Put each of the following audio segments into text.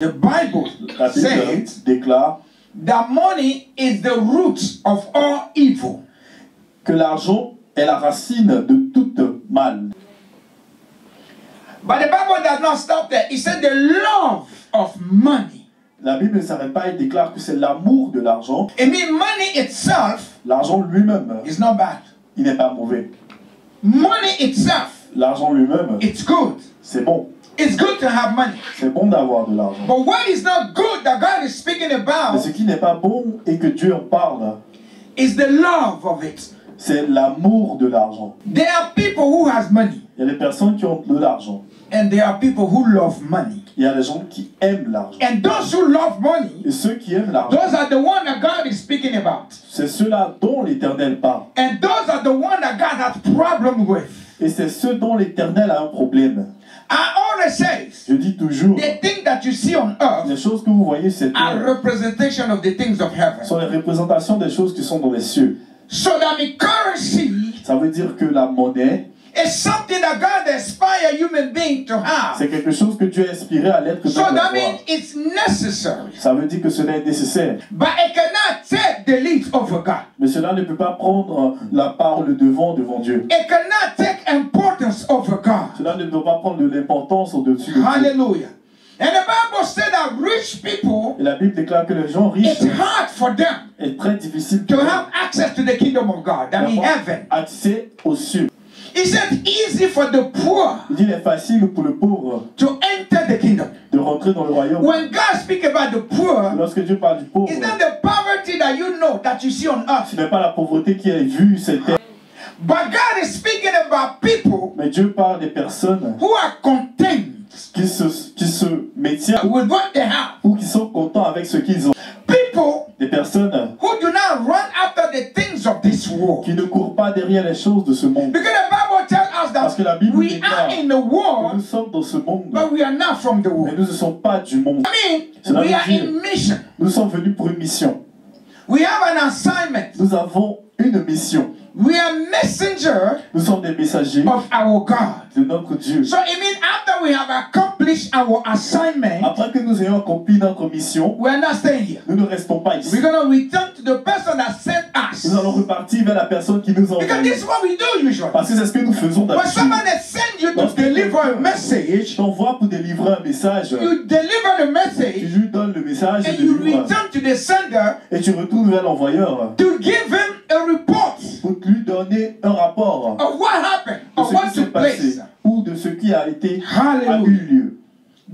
The Bible La Bible says déclare that money is the root of all evil. que l'argent est la racine de toute mal. But the Bible does not stop there. It said the love of money. La Bible ne s'arrête pas et déclare que c'est l'amour de l'argent. It means money itself L'argent lui-même, is not bad. il n'est pas mauvais. Money itself, L'argent lui-même, it's good. c'est bon. It's good to have money. C'est bon d'avoir de l'argent. But what is not good that God is speaking Mais about ce qui n'est pas bon et que Dieu en parle, is the love of it. c'est l'amour de l'argent. There are people who has money Il y a des personnes qui ont de l'argent. and there are people who love money. Il y a des gens qui aiment l'argent. And those who love money, Et ceux qui aiment l'argent, those are the one that God is speaking about. c'est ceux-là dont l'Éternel parle. And those are the one that God has problem with. Et c'est ceux dont l'Éternel a un problème. I always say, Je dis toujours, the thing that you see on earth les choses que vous voyez sur cette are terre representation of the things of heaven. sont les représentations des choses qui sont dans les cieux. So that the currency Ça veut dire que la monnaie, is something that God inspired human being to have. c'est quelque chose que Dieu a inspiré à l'être So humain that d'avoir. means it's necessary. Ça veut dire que cela est nécessaire. But it cannot take the lead over God. Mais cela ne peut pas prendre la part, le devant Dieu. It cannot take importance over God. Cela ne peut pas prendre de l'importance au-dessus de Dieu. Hallelujah. And the Bible said that rich people, Et la Bible déclare que les gens riches, it's hard for them est très difficile to pour eux have access to the kingdom of God. That means d'avoir heaven. accès aux cieux. He said easy for the poor Il dit il est facile pour le pauvre to enter the kingdom. de rentrer dans le royaume. When God speaks about the poor, Lorsque Dieu parle du pauvre, it's not the poverty that you know that you see on earth. ce n'est pas la pauvreté qui est vue cette terre, But God is speaking about people mais Dieu parle des personnes who are content qui se maintiennent with what they have. ou qui sont contents avec ce qu'ils ont. People Des personnes who do not run after the things of this world. qui ne courent pas derrière les choses de ce monde. Because the Bible tells us Parce que la that Bible we déclare are in the que world, nous sommes dans ce monde, but we are not from the mais world. nous ne sommes pas du monde. I Cela mean, we veut are dire, in mission. nous sommes venus pour une mission. We have an assignment. Nous avons une mission. We are messengers Nous sommes des messagers of our God. de notre Dieu. So it means after we have accomplished our assignment, Après que nous ayons accompli notre mission, we are not staying here. nous ne restons pas ici. We're going to return to the person that sent us. Nous allons repartir vers la personne qui nous a Because envoyés. this is what we do usually. Parce que c'est ce que nous faisons When d'habitude. somebody sends you to Lorsque deliver a message, t'envoie pour délivrer un message, you deliver the tu message lui donnes le message and de you livre return to the sender et tu retournes vers l'envoyeur to give him a report pour lui donner un rapport of what happened, de of ce what qui s'est took place. passé ou de ce qui a été a Hallelujah. eu lieu.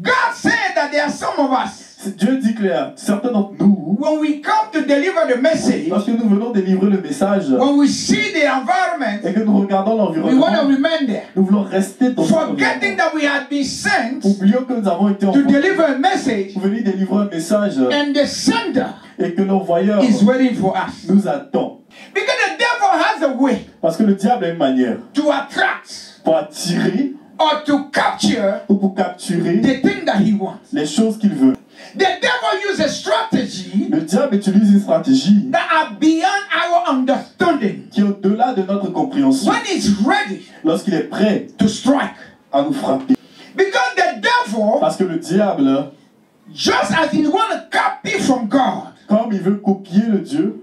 God said that there are some of us, Dieu dit que certains d'entre nous, when we come to deliver the message, lorsque nous venons délivrer le message when we see the environment, et que nous regardons we want to l'environnement, remain there. nous voulons rester dans cet Forgetting environnement. that we had been sent Oublions que nous avons été to envoyés deliver a message pour venir délivrer un message and the sender et que l'envoyeur is waiting for us. nous attend. Because the devil has a way Parce que le diable a une manière to attract pour attirer or to capture ou pour capturer the thing that he wants. les choses qu'il veut. The devil uses strategy Le diable utilise une stratégie that are beyond our understanding. qui est au-delà de notre compréhension When he's ready lorsqu'il est prêt to strike. à nous frapper. Because the devil, Parce que le diable, just as he want to copy from God, comme il veut copier le Dieu,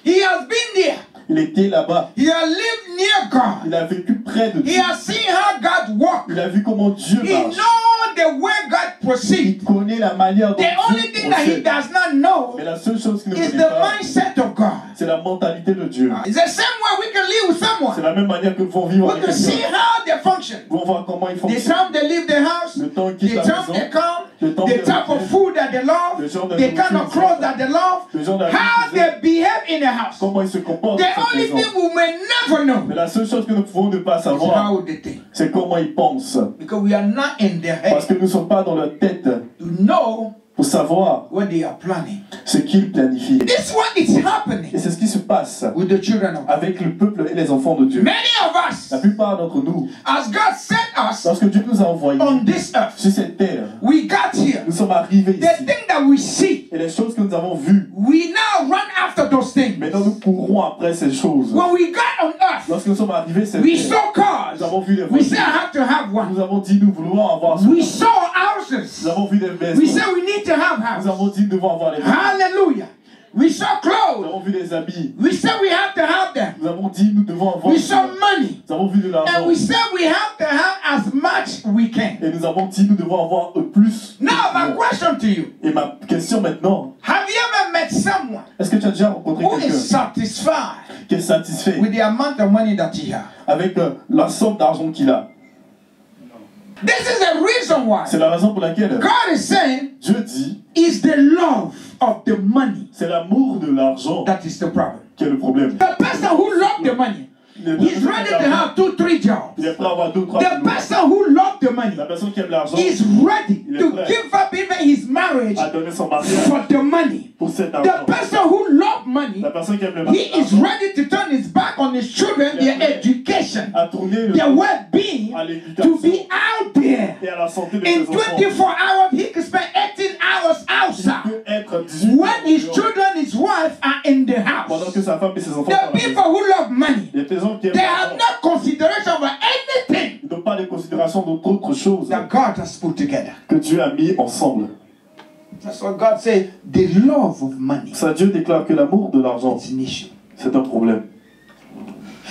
he has been there. il était là-bas. He has lived near God. Il a vécu près de He Dieu. has seen how God works. Il a vu comment Dieu He marche. knows the way God Il proceeds. connaît la manière dont The only Dieu thing that he procède. does not know Mais la seule chose qu'il ne is connaît the pas, mindset of God. c'est la mentalité de Dieu. It's the same way we can live with C'est someone. la même manière que nous pouvons vivre We avec can see quelqu'un. how they function. Nous pouvons voir comment ils The fonctionnent. time they leave the house, Le temps qu'ils the quittent la time maison, they come, le temps the qu'ils type of reviennent, food that they love, le genre de the kind of nourriture clothes qu'ils that they love, le genre d'habits how qu'ils they behave in the house. comment ils se comportent The dans cette only maison. thing we may never know Mais la seule chose que nous pouvons ne pas is savoir, how they think. c'est comment ils pensent. Because we are not in their Parce head que nous ne sommes pas dans leur tête to know pour savoir what they are planning. ce qu'ils planifient. This is what is happening Et c'est ce qui se passe with the children of God. avec le peuple et les enfants de Dieu. Many of us, La plupart d'entre nous, as God sent us Lorsque Dieu nous a envoyés on this earth, sur cette terre, we got here. nous sommes arrivés The ici. thing that we see, Et les choses que nous avons vues, we now run after those things. maintenant nous courons après ces choses. When we got on earth, Lorsque nous sommes arrivés sur we cette saw terre, cars. nous avons vu des We said, I voitures. have to have one. Nous avons dit nous voulons avoir ça. We saw houses. Nous avons vu des maisons. We said we need to have Nous houses. avons dit nous devons avoir les maisons. Hallelujah. We saw Nous clothes. avons vu des habits. We said we have to have them. Nous avons dit nous devons avoir. We saw money. Nous avons vu de And l'argent. we said we have to have as much we can. Et nous avons dit nous devons avoir plus. Now, my question to you. Et ma question maintenant, Have you ever met someone est-ce que tu as déjà rencontré who is quelqu'un satisfied qui est satisfait with the amount of money that he has? avec la somme d'argent qu'il a? This is the reason why C'est la raison pour laquelle God is saying Dieu dit it's the love of the money c'est l'amour de l'argent that is the problem. qui est le problème. The person who loves the money, he's ready to have 2, 3 jobs. Il est prêt à avoir 2 ou 3 The person who loves the money La personne qui aime l'argent is ready Il est to prêt. give up even his marriage a donné son mariage for the money. pour cet The argent. person who loves money, La personne qui aime he is l'argent ready to turn his back on his children, Il est their prêt. education, a tourné le their dos well-being, à l'éducation to be out there. et à la santé de In ses enfants. 24 hours, he can spend 18 hours Il outside. peut être 18 When his heures children, his wife are in the pendant house. que sa femme et ses enfants sont The à la maison. people who love money, Les personnes qui aiment they have l'argent no consideration for anything ne donnent pas de considération d'autres choses that God has put together. que Dieu a mis ensemble. That's what God said. The love of money Ça, Dieu déclare que l'amour de l'argent, is an issue. c'est un problème.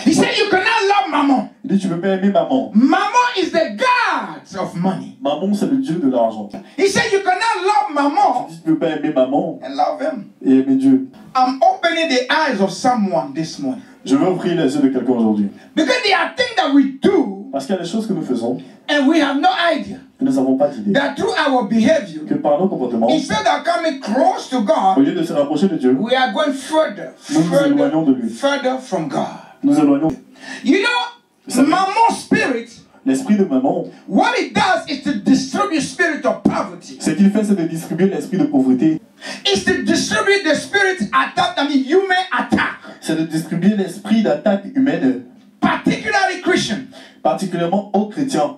He said you cannot love mammon. Il dit, tu peux pas aimer maman. Mammon is the god of money. Maman, c'est le Dieu de l'argent. He said you cannot love mammon Il dit, tu peux pas aimer maman and love him. et aimer Dieu. I'm opening the eyes of someone this morning. Je veux ouvrir les yeux de quelqu'un aujourd'hui. Because there are things that we do Parce qu'il y a des choses que nous faisons and we have no idea que nous n'avons pas d'idée. that through our behavior, Que par nos comportements, instead of coming close to au God, lieu de se rapprocher de Dieu, we are going further, nous nous éloignons de lui. further from God. Nous éloignons. You know, mammon spirit, L'esprit de maman, what it does is to distribute spirit of poverty. ce qu'il fait, c'est de distribuer l'esprit de pauvreté. It's to distribute the spirit attack, human attack, C'est de distribuer l'esprit d'attaque humaine, particularly Christian. particulièrement aux chrétiens.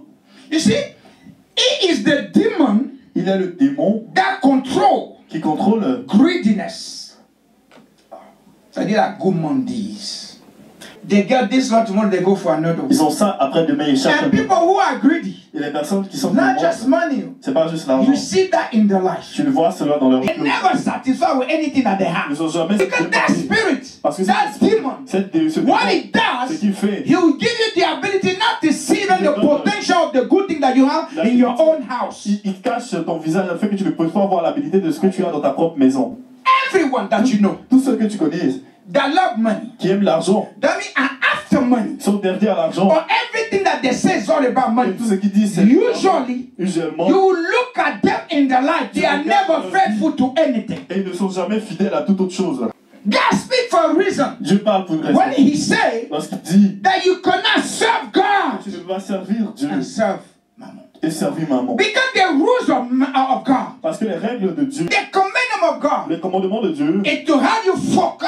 You see, it is the demon Il y a le démon that control qui contrôle greediness. C'est-à-dire la gourmandise. They get this one tomorrow, they go for another. Ils ont ça, après-demain, ils cherchent un And peu. people who are greedy, Et les personnes qui sont not gourmandes, just money, c'est pas juste l'argent. you see that in their life. Tu le vois cela dans leur vie. They never satisfied with anything that they have. Ils n'ont jamais Because that spirit, Parce que that demon, ce what démon, it ce does, qu'il fait, he will give you the ability not to see even the potential of the good thing that you have in your own house. il cache ton visage, le fait que tu ne peux pas voir l'habilité de ce que tu as dans ta propre maison. Everyone that you know Tous ceux que tu connais, that love money, qui aiment l'argent, that means are after money, sont derrière l'argent. or everything that they say is all about Et money. tout ce qu'ils disent, c'est Usually, usuellement, you will look at them in their life. They are never faithful to anything. et ils ne sont jamais fidèles à toute autre chose. God speaks for a reason. Dieu parle pour une raison. When He say Lorsqu'il dit, that you cannot serve God tu ne vas servir Dieu and serve mammon, et servir maman. because the rules of God, Parce que les règles de Dieu, the commandment of God, les commandements de Dieu, is to have you focus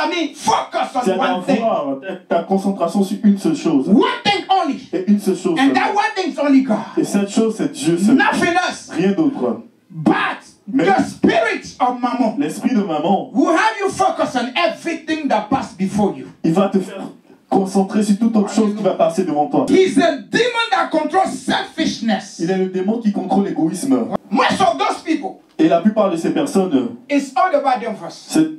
c'est on one thing, d'avoir ta concentration sur une seule chose. one thing only, Et une seule chose. and seulement. that one thing is only God, Et cette chose, c'est Dieu seul. nothing else. Rien d'autre. But Mais- the spirit of mammon L'esprit de maman, will have you focus on everything that passed before you. il va te faire concentrer sur toute autre chose qui va passer devant toi. He's a demon that controls selfishness. Il est le démon qui contrôle l'égoïsme. Most of those people, Et la plupart de ces personnes, it's all about them first. c'est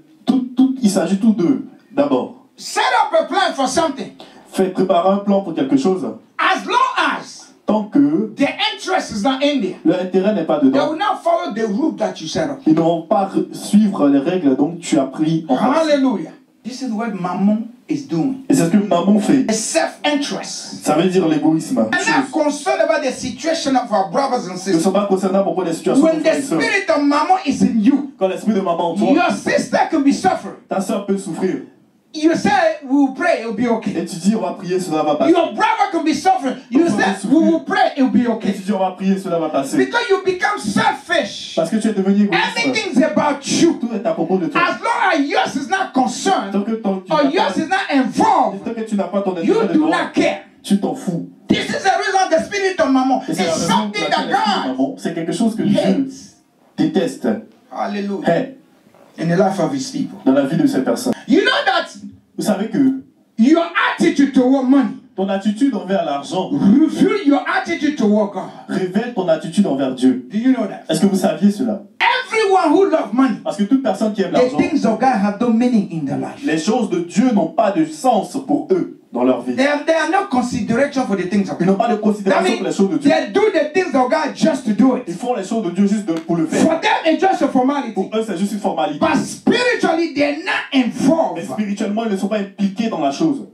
il s'agit tout d'eux. D'abord, Set up a plan for something. faites préparer un plan pour quelque chose. As long as Tant que the interest is not in there, leur intérêt n'est pas they dedans, will not follow the route that you set up. ils n'auront pas suivre les règles dont tu as pris en place. Hallelujah. This is what mammon is doing. Et c'est ce que maman fait. A self-interest. Ça veut dire l'égoïsme. I'm not concerned about the situation of our brothers and Nous ne sisters. sommes pas concernés à propos des situations de When frères the et sœurs. spirit of mammon is in you, Quand l'esprit de maman en toi, your sister can be suffering. ta soeur peut souffrir. You say, we will pray, it will be okay. Et tu dis, on va prier, cela va passer. Your brother can be suffering. You say, we will pray, it will be Et okay. tu dis, on va prier, cela va passer. Because you become selfish. Parce que tu es devenu égoïste. Everything's about you. Tout est à propos de toi. As long as yours is not concerned, Tant que or yours is not involved, tu n'as pas ton you intérêt do dedans, not care. tu t'en fous. This is the reason the spirit of maman. Et c'est la It's raison pour something laquelle that elle fuit God maman. C'est quelque chose que Dieu hates. déteste. Hallelujah. Hey, In the life of his people. dans la vie de ces personnes. You know that Vous savez que your attitude toward money ton attitude envers l'argent reveal your attitude toward God. révèle ton attitude envers Dieu. Do you know that? Est-ce que vous saviez cela? Everyone who loves money, Parce que toute personne qui aime the l'argent, things of God have no meaning in their life. les choses de Dieu n'ont pas de sens pour eux dans leur vie. They are no consideration for the things of Ils God. n'ont pas de That considération means pour les choses de Dieu. they do the things of God just to do Ils it. font les choses de Dieu juste pour le faire. For them, it's just a formality. Pour eux, c'est juste une formalité. But spiritually, they're not Mais involved. spirituellement, ils ne sont pas impliqués dans la chose.